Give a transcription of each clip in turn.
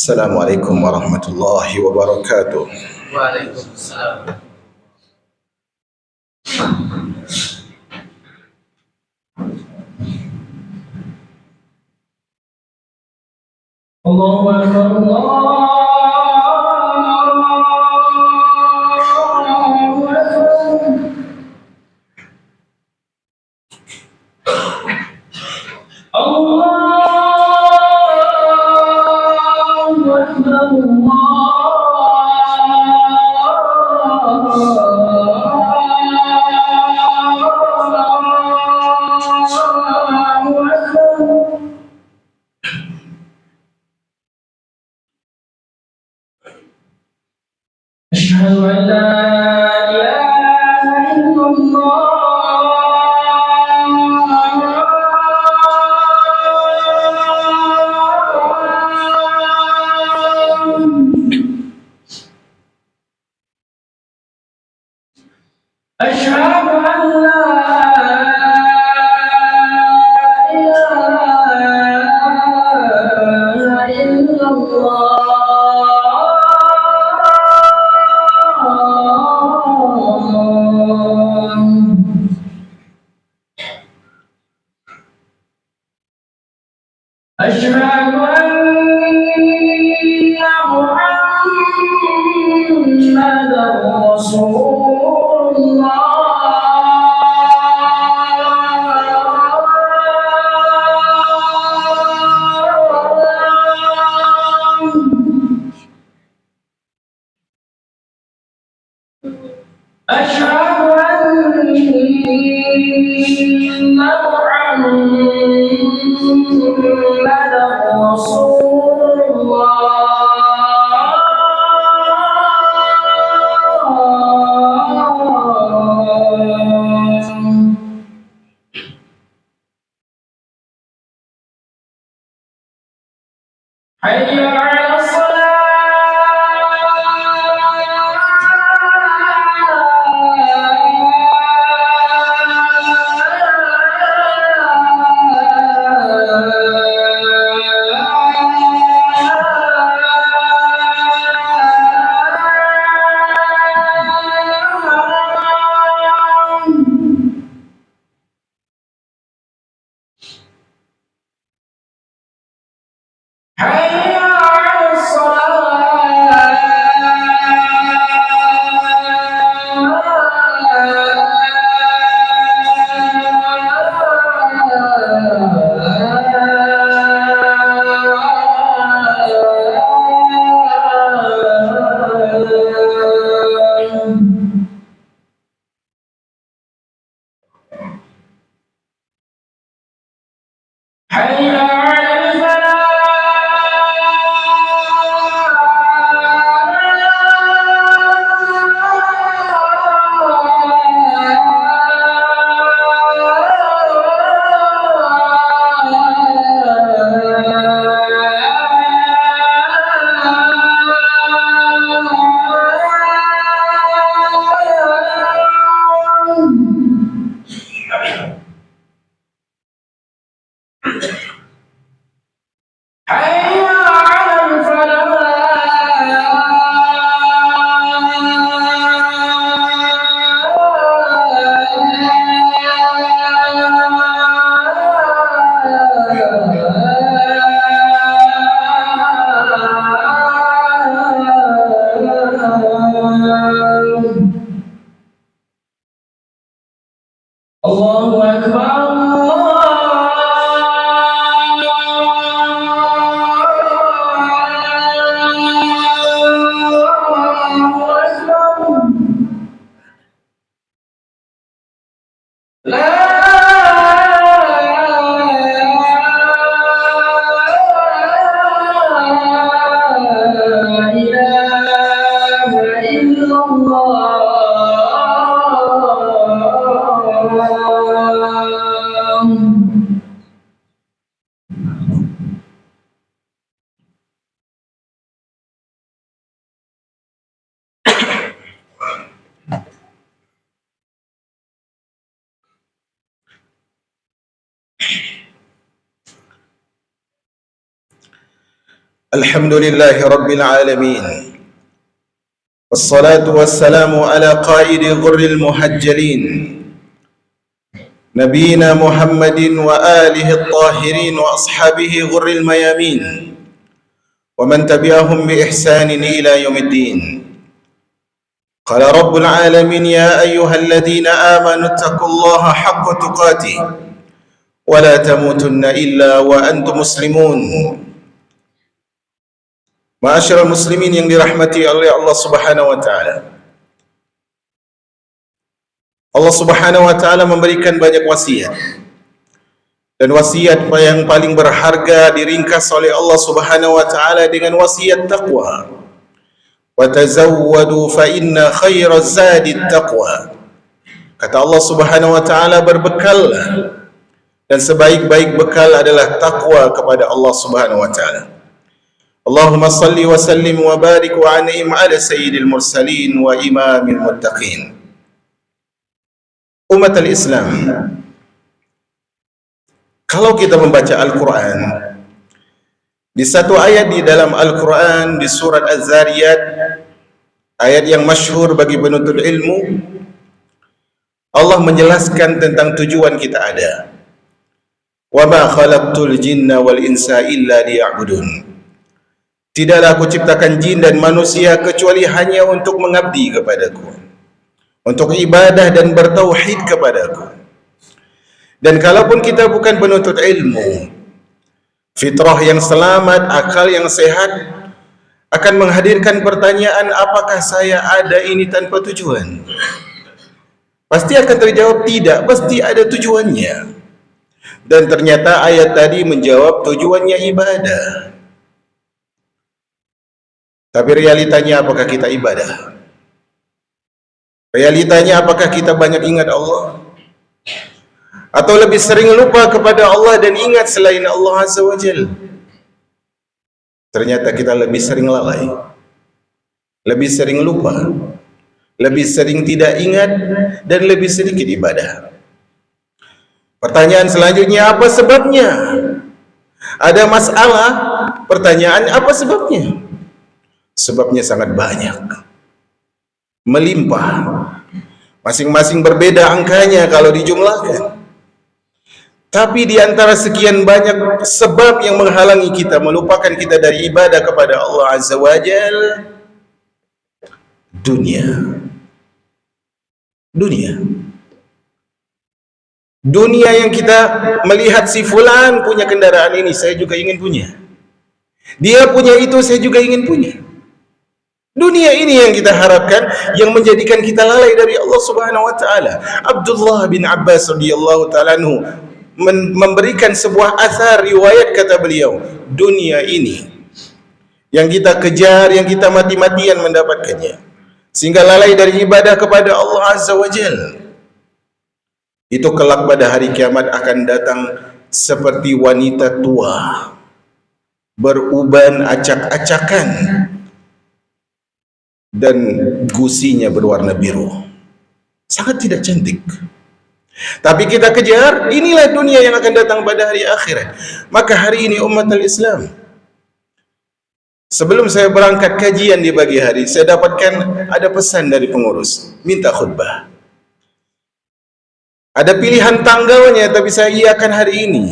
Assalamualaikum warahmatullahi wabarakatuh. Waalaikumsalam. Allahu Akbar, Allahu Akbar. Allahu Akbar, Allahu Akbar. أشهد أن لا إله إلا الله. أشهد أن لا إله إلا الله. أشهد أن محمدا رسول الله. أشهد أن محمدا رسول الله. حي على الصلاة. حي على الصلاة. حي على الفلاح. حي على الفلاح. الله أكبر، الله أكبر. لا إله إلا الله. الحمد لله رب العالمين، والصلاة والسلام على قائد غر المحجلين نبينا محمد وآله الطاهرين وأصحابه غر الميامين ومن تبعهم بإحسان إلى يوم الدين. قال رب العالمين: يا أيها الذين آمنوا اتقوا الله حق تقاته ولا تموتن إلا وأنتم مسلمون. Ma'asyiral muslimin yang dirahmati oleh Allah Subhanahu wa taala. Allah Subhanahu wa taala memberikan banyak wasiat. Dan wasiat yang paling berharga diringkas oleh Allah Subhanahu wa taala dengan wasiat taqwa. Wa tazawwadu fa inna khairaz zadi taqwa. Kata Allah Subhanahu wa taala, berbekallah, dan sebaik-baik bekal adalah takwa kepada Allah Subhanahu wa taala. Allahumma salli wa sallim wa barik wa an'im ala sayyidil mursalin wa imamil muttaqin. Umat al-Islam, kalau kita membaca Al-Quran, di satu ayat di dalam Al-Quran, di surat Az-Zariyat, ayat yang masyhur bagi penuntut ilmu, Allah menjelaskan tentang tujuan kita ada. Wa ma khalaqtul jinna wal insa illa liya'budun. Tidaklah aku ciptakan jin dan manusia kecuali hanya untuk mengabdi kepadaku, untuk ibadah dan bertauhid kepadaku. Dan kalaupun kita bukan penuntut ilmu, fitrah yang selamat, akal yang sehat akan menghadirkan pertanyaan, apakah saya ada ini tanpa tujuan? Pasti akan terjawab tidak, pasti ada tujuannya. Dan ternyata ayat tadi menjawab tujuannya ibadah. Tapi realitanya apakah kita ibadah? Realitanya apakah kita banyak ingat Allah? Atau lebih sering lupa kepada Allah dan ingat selain Allah Azza wa Jalla? Ternyata kita lebih sering lalai, lebih sering lupa, lebih sering tidak ingat, dan lebih sedikit ibadah. Pertanyaan selanjutnya, apa sebabnya? Ada masalah, pertanyaan apa sebabnya? Sebabnya sangat banyak, melimpah, masing-masing berbeda angkanya kalau dijumlahkan. Tapi di antara sekian banyak sebab yang menghalangi kita, melupakan kita dari ibadah kepada Allah Azza wa Jalla, dunia. Dunia yang kita melihat si fulan punya kendaraan ini, saya juga ingin punya. Dia punya itu, saya juga ingin punya. Dunia ini yang kita harapkan, yang menjadikan kita lalai dari Allah Subhanahu wa taala. Abdullah bin Abbas radhiyallahu taala anhu memberikan sebuah athar riwayat, kata beliau, dunia ini yang kita kejar, yang kita mati-matian mendapatkannya, sehingga lalai dari ibadah kepada Allah Azza wa Jalla, itu kelak pada hari kiamat akan datang seperti wanita tua, beruban acak-acakan, dan gusinya berwarna biru, sangat tidak cantik. Tapi kita kejar, inilah dunia yang akan datang pada hari akhirat. Maka hari ini umat al-Islam, sebelum saya berangkat kajian di pagi hari, saya dapatkan ada pesan dari pengurus, minta khutbah. Ada pilihan tanggalnya, tapi saya iakan hari ini.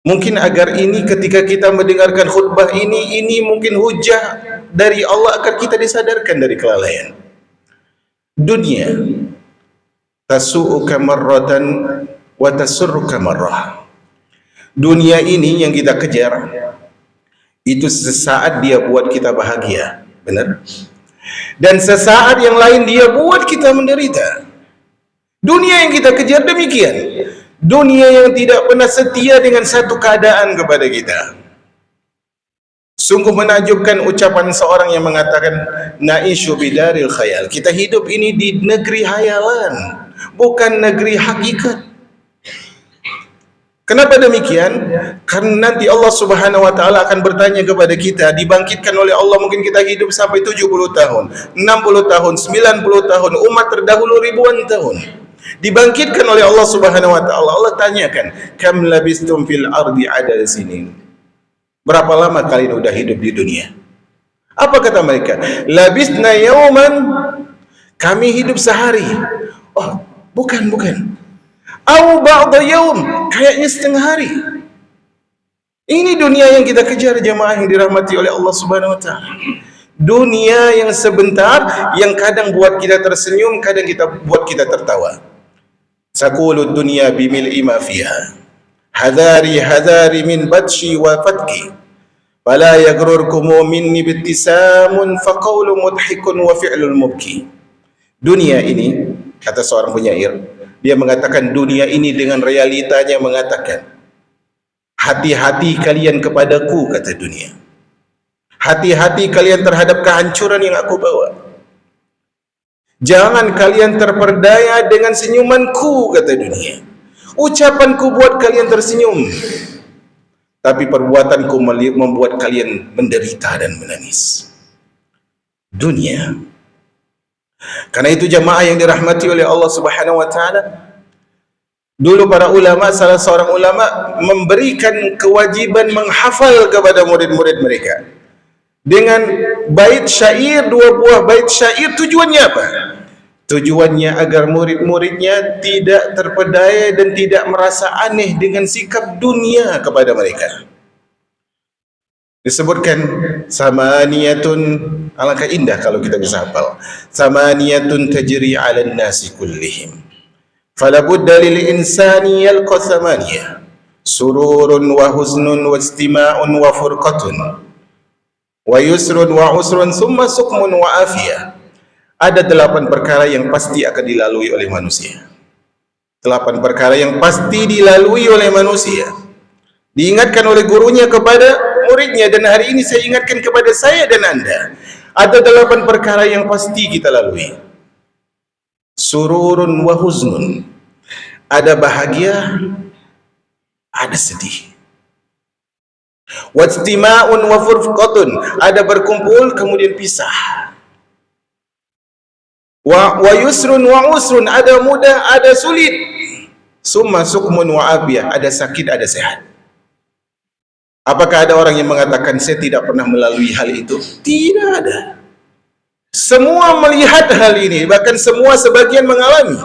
Mungkin agar ini ketika kita mendengarkan khutbah ini mungkin hujah dari Allah agar kita disadarkan dari kelalaian. Dunia tasu'uka marratan wa tasurruka marrah. Dunia ini yang kita kejar, itu sesaat dia buat kita bahagia, benar? Dan sesaat yang lain dia buat kita menderita. Dunia yang kita kejar demikian. Dunia yang tidak pernah setia dengan satu keadaan kepada kita. Sungguh menakjubkan ucapan seorang yang mengatakan, na'ishu bidaril khayal. Kita hidup ini di negeri hayalan, bukan negeri hakikat. Kenapa demikian? Karena nanti Allah Subhanahu wa taala akan bertanya kepada kita, dibangkitkan oleh Allah, mungkin kita hidup sampai 70 tahun, 60 tahun, 90 tahun, umat terdahulu ribuan tahun. Dibangkitkan oleh Allah Subhanahu wa taala. Allah tanyakan, kam labistum fil ardi adad sinin. Berapa lama kalian udah hidup di dunia? Apa kata mereka? Labisna yauman, kami hidup sehari. Oh, bukan. Au ba'da yaum, kayaknya setengah hari. Ini dunia yang kita kejar, jemaah yang dirahmati oleh Allah Subhanahu wa taala. Dunia yang sebentar, yang kadang buat kita tersenyum, kadang buat kita tertawa. Saqulu dunya bimil'i ma fiha. Hadari min batshi wa fatki. Fala yagrurkumu minni bittisamun faqawlu mudhikun wa fi'lul mubki. Dunia ini, kata seorang penyair, dia mengatakan dunia ini dengan realitanya mengatakan, hati-hati kalian kepadaku, kata dunia. Hati-hati kalian terhadap kehancuran yang aku bawa. Jangan kalian terperdaya dengan senyumanku, kata dunia. Ucapanku buat kalian tersenyum, tapi perbuatanku membuat kalian menderita dan menangis. Dunia. Karena itu jemaah yang dirahmati oleh Allah Subhanahu wa taala, dulu para ulama, salah seorang ulama memberikan kewajiban menghafal kepada murid-murid mereka dengan bait syair, 2 buah bait syair. Tujuannya apa? Tujuannya agar murid-muridnya tidak terpedaya dan tidak merasa aneh dengan sikap dunia kepada mereka. Disebutkan samaniyatun, alangkah indah kalau kita bisa hafal. Samaniyatun tajri 'alan nasi kullihim. Fala budda lil insani yalqa samaniyah. Sururun wa huznun wa istima'un wa furqatun. Wa yusrun wa usrun summa sukmun wa afiyah. Ada 8 perkara yang pasti akan dilalui oleh manusia. 8 perkara yang pasti dilalui oleh manusia. Diingatkan oleh gurunya kepada muridnya, dan hari ini saya ingatkan kepada saya dan Anda. Ada 8 perkara yang pasti kita lalui. Sururun wa huznun. Ada bahagia, ada sedih. Wajtima'un wa furqatun. Ada berkumpul kemudian pisah. Wa yusrun wa usrun, ada mudah, ada sulit. Summa sukmun wa afiyah, ada sakit, ada sehat. Apakah ada orang yang mengatakan saya tidak pernah melalui hal itu? Tidak ada. Semua melihat hal ini, bahkan semua sebagian mengalami.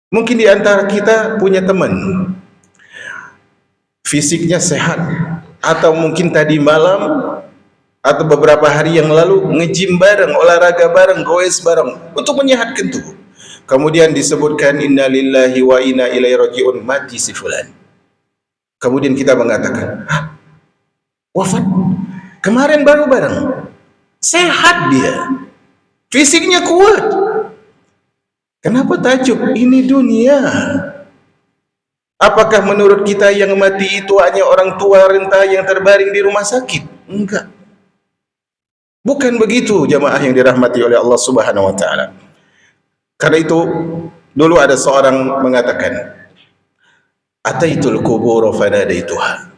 Mungkin di antara kita punya teman, fisiknya sehat, atau mungkin tadi malam atau beberapa hari yang lalu nge-gym bareng, olahraga bareng, goes bareng untuk menyehatkan tubuh. Kemudian disebutkan inna lillahi wa inna ilaihi raji'un, mati si fulan. Kemudian kita mengatakan, hah? Wafat? Kemarin baru bareng. Sehat dia. Fisiknya kuat. Kenapa takjub? Ini dunia. Apakah menurut kita yang mati itu hanya orang tua renta yang terbaring di rumah sakit? Enggak. Bukan begitu, jamaah yang dirahmati oleh Allah Subhanahu wa taala. Karena itu dulu ada seorang mengatakan, ataitul kubur fanadaituha.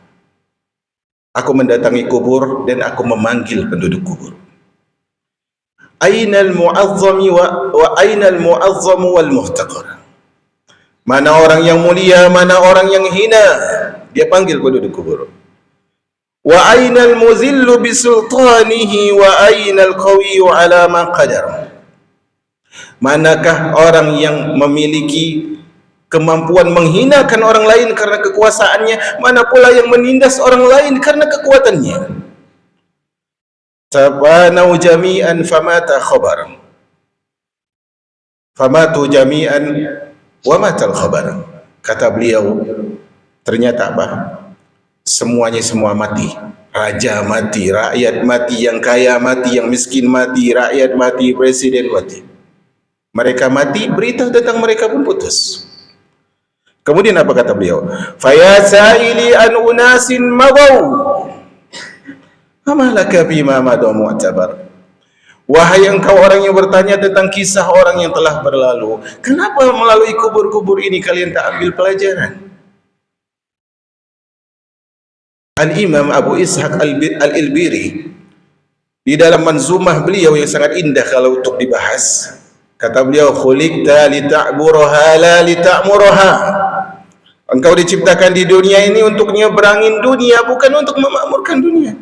Aku mendatangi kubur dan aku memanggil penduduk kubur. Ainal mu'azzami wa ainal mu'azzamu wal muhtaqar. Mana orang yang mulia, mana orang yang hina? Dia panggil penduduk kubur. Wa ainal muzillu bisultanihi wa ainal qawiyyu ala ma qadar. Manakah orang yang memiliki kemampuan menghinakan orang lain karena kekuasaannya, mana pula yang menindas orang lain karena kekuatannya. Tabanau jami'an famata khabar. Famatu jami'an wa matal khabar. Kata beliau, ternyata apa? Semuanya semua mati. Raja mati, rakyat mati, yang kaya mati, yang miskin mati, rakyat mati, presiden mati. Mereka mati, berita tentang mereka pun putus. Kemudian apa kata beliau? Faya sa'ili an unasin madaw, amalaka bima madaw mu'tabar. Wahai engkau orang yang bertanya tentang kisah orang yang telah berlalu, kenapa melalui kubur-kubur ini kalian tak ambil pelajaran? Al-Imam Abu Ishaq Al-Ilbiri di dalam manzumah beliau yang sangat indah kalau untuk dibahas, kata beliau, khuliqta lita'buraha la lita'muraha. Engkau diciptakan di dunia ini untuk nyeberangin dunia, bukan untuk memakmurkan dunia.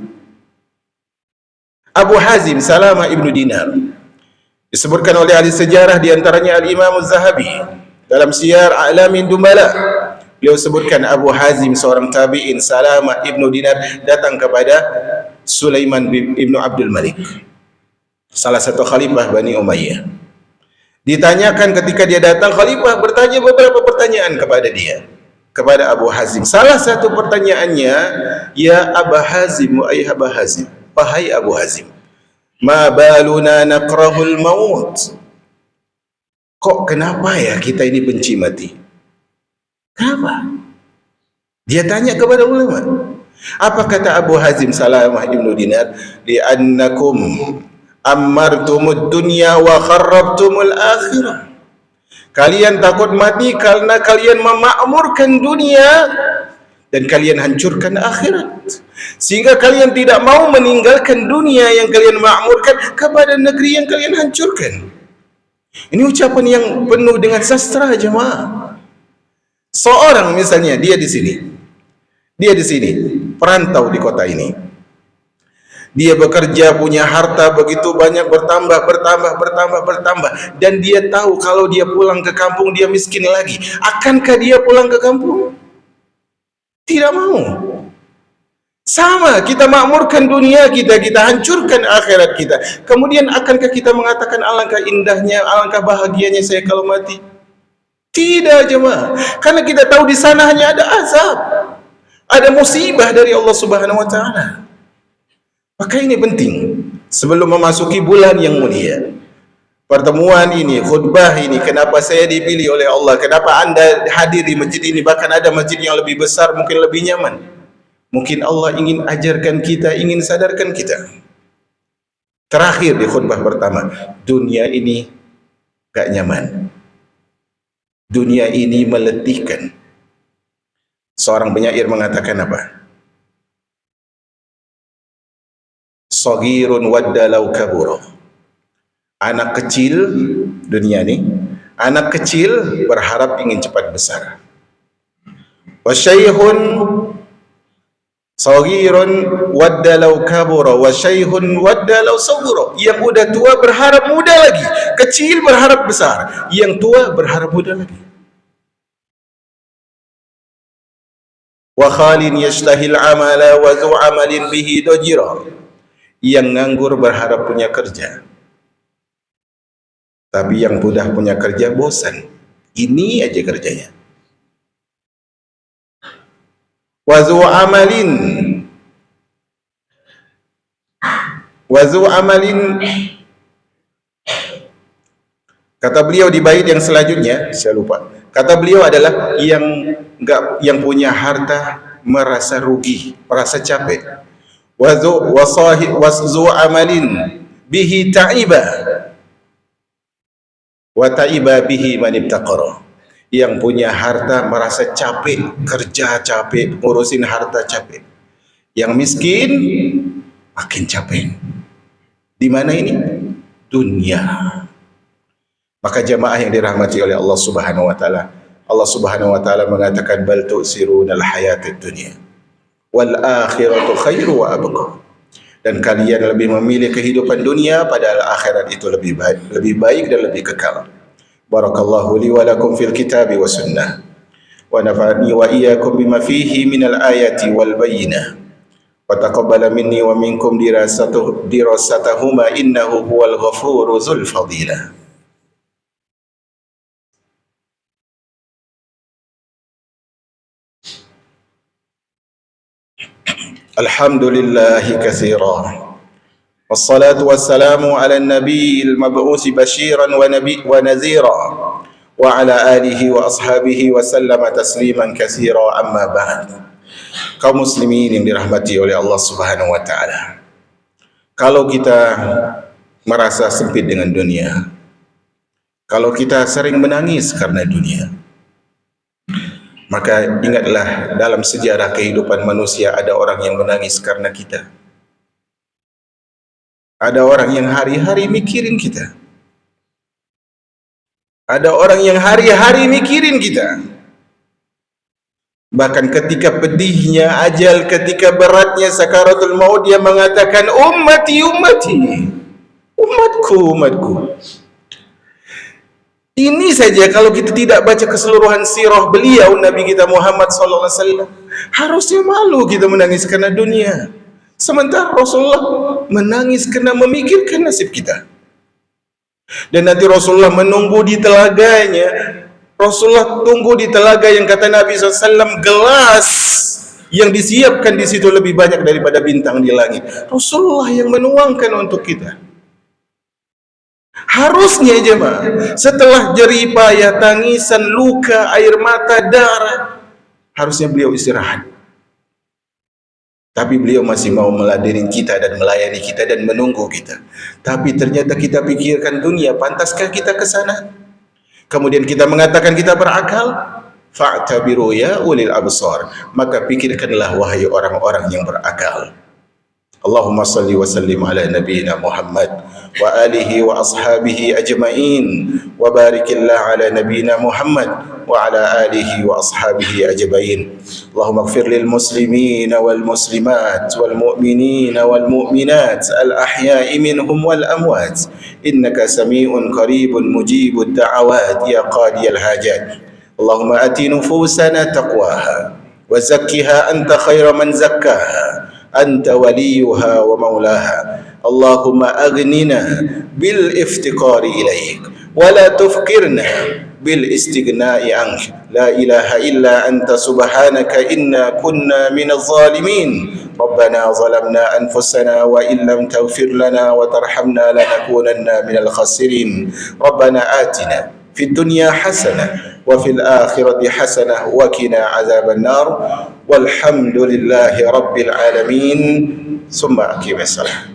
Abu Hazim Salamah ibnu Dinar disebutkan oleh ahli sejarah, di antaranya Al-Imam Az-Zahabi dalam Siyar A'lamin Dumala. Beliau sebutkan Abu Hazim, seorang tabi'in, Salamah ibnu Dinar, datang kepada Sulaiman ibnu Abdul Malik, salah satu khalifah Bani Umayyah. Ditanyakan ketika dia datang, khalifah bertanya beberapa pertanyaan kepada dia, kepada Abu Hazim. Salah satu pertanyaannya, ya Abu Hazim, wahai Abu Hazim, wahai Abu Hazim, ma baluna nakrahul maut. Kok kenapa ya kita ini benci mati? Kenapa? Dia tanya kepada ulama. Apa kata Abu Hazim Salamah ibnu Dinar? Li'annakum ammartumud dunya wa kharrabtumul akhirah. Kalian takut mati karena kalian memakmurkan dunia dan kalian hancurkan akhirat, sehingga kalian tidak mau meninggalkan dunia yang kalian makmurkan kepada negeri yang kalian hancurkan. Ini ucapan yang penuh dengan sastra, jemaah. Seorang misalnya dia di sini, perantau di kota ini. Dia bekerja, punya harta begitu banyak, bertambah, dan dia tahu kalau dia pulang ke kampung dia miskin lagi. Akankah dia pulang ke kampung? Tidak mau. Sama, kita makmurkan dunia kita, kita hancurkan akhirat kita. Kemudian akankah kita mengatakan alangkah indahnya, alangkah bahagianya saya kalau mati? Tidak, jemaah. Karena kita tahu di sana hanya ada azab, ada musibah dari Allah Subhanahu wa taala. Maka ini penting sebelum memasuki bulan yang mulia. Pertemuan ini, khutbah ini, kenapa saya dipilih oleh Allah? Kenapa Anda hadir di masjid ini? Bahkan ada masjid yang lebih besar, mungkin lebih nyaman. Mungkin Allah ingin ajarkan kita, ingin sadarkan kita. Terakhir di khutbah pertama, dunia ini gak nyaman. Dunia ini meletihkan. Seorang penyair mengatakan apa? Saghirun waddalau kabura. Anak kecil dunia ini, anak kecil berharap ingin cepat besar. Wa syaikhun saghirun waddalau kabura wa syaikhun waddalau saghura. Yang udah tua berharap muda lagi, kecil berharap besar, yang tua berharap muda lagi. Wa khalin yashtahil amala wa zu amalin bihi dajira. Yang nganggur berharap punya kerja, tapi yang sudah punya kerja bosan, ini aja kerjanya. Wazu amalin, kata beliau di bait yang selanjutnya, saya lupa. Kata beliau adalah yang punya harta merasa rugi, merasa capek. Wazu amalin bihi ta'iba wa ta'iba bihi man ibtaqara. Yang punya harta merasa capek, kerja capek, ngurusin harta capek. Yang miskin makin capek. Di mana ini? Dunia. Maka jamaah yang dirahmati oleh Allah Subhanahu wa taala, Allah Subhanahu wa taala mengatakan bal tu'sirunal hayatid dunya wal akhiratu khairu wa abqa. Dan kalian lebih memilih kehidupan dunia, padahal akhirat itu lebih baik dan lebih kekal. Barakallahu li wa lakum fil kitabi wa sunnah, wa nafa'ani wa iyyakum bima fihi minal ayati wal bayyinah, wa taqabbala minni wa minkum dirasatahuma innahu huwal ghafuru dzul fadilah. Alhamdulillahi katsira, wassalatu wassalamu ala nabiyil mab'usi basyiran wa nadhira, wa ala alihi wa ashabihi wa sallama tasliman katsira, amma ba'd. Kaum muslimin yang dirahmati oleh Allah Subhanahu wa taala, kalau kita merasa sempit dengan dunia, kalau kita sering menangis karena dunia, maka ingatlah dalam sejarah kehidupan manusia ada orang yang menangis karena kita. Ada orang yang hari-hari mikirin kita. Ada orang yang hari-hari mikirin kita. Bahkan ketika pedihnya ajal, ketika beratnya sakaratul maut, dia mengatakan ummati ummati, umatku umatku. Ini saja kalau kita tidak baca keseluruhan sirah beliau Nabi kita Muhammad sallallahu alaihi wasallam, harusnya malu kita menangis karena dunia. Sementara Rasulullah menangis karena memikirkan nasib kita. Dan nanti Rasulullah menunggu di telaganya. Rasulullah tunggu di telaga yang kata Nabi SAW gelas yang disiapkan di situ lebih banyak daripada bintang di langit. Rasulullah yang menuangkan untuk kita. Harusnya jemaah, setelah jerih payah, tangisan, luka, air mata, darah, harusnya beliau istirahat. Tapi beliau masih mau meladeni kita dan melayani kita dan menunggu kita. Tapi ternyata kita pikirkan dunia, pantaskah kita ke sana? Kemudian kita mengatakan kita berakal, fa'tabiru ya ulil absar, maka pikirkanlah wahai orang-orang yang berakal. Allahumma salli wa sallim ala nabiyyina Muhammad wa alihi wa ashabihi ajma'in wa barikillah ala nabiyyina Muhammad wa ala alihi wa ashabihi ajma'in. Allahumma ighfir lil muslimin wal muslimat wal mu'minin wal mu'minat al ahya'i minhum wal amwat innaka sami'un qaribun mujibud da'awat ya qadiyal hajat. Allahumma ati nufusana taqwaha wa zakkiha anta khaira man zakkaha anta waliyuha wa maulaha. Allahumma aghnina bil iftiqari ilaik wa la tufkirna bil istighna'i ank. La ilaha illa anta subhanaka inna kunna minaz zalimin. Rabbana zalamna anfusana wa in lam taghfir lana wa tarhamna lanakunanna minal khasirin. Rabbana atina fid dunya hasanah wa fil akhirati hasanah wa qina azaban nar. Walhamdulillahi rabbil alamin. Summa aqimis salah.